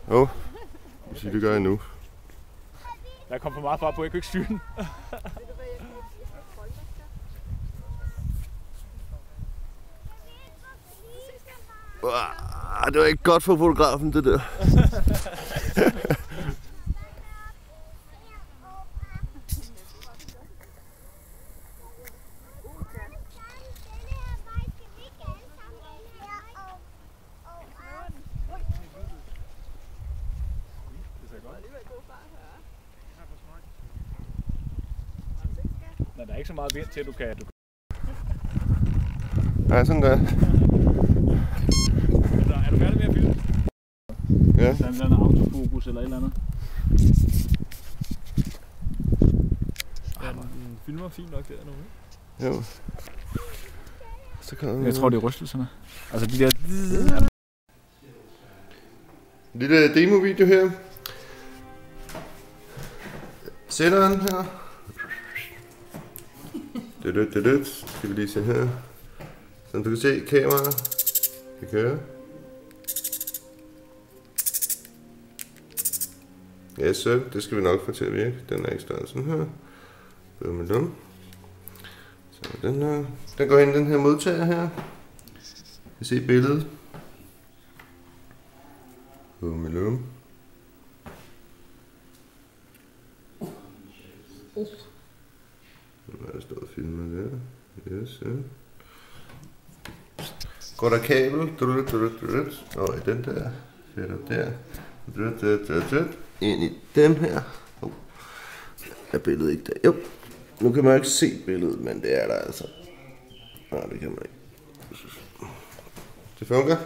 Jo, det gør jeg nu. Jeg kom for meget fra på, jeg kunne ikke styre den. Det var ikke godt for fotografen, det der. Men der er ikke så meget vind til, at du kan... Ja, sådan der. Så er du færdig med at filme? Ja. Der er en eller anden autofokus eller et eller andet. Ja, den filmer fint nok der nu, ikke? Jo. Så kan Jeg tror, det er rystelserne. Altså de der... Lille demo-video her. Sætteren her. Det skal vi lige se her. Som du kan se, kameraet kan køre. Ja, så det skal vi nok få til at virke. Den er ikke større sådan her. Bum. Så den her. Den går ind i den her modtager her. Du kan se billedet. Bum. Nu er der stået og filmet der. Yes, ja. Går der kabel. Og i den der. Fætter der. Ind i dem her. Er billedet ikke der? Jo. Nu kan man ikke se billedet, men det er der altså. Nej, det kan man ikke. Det fungerer.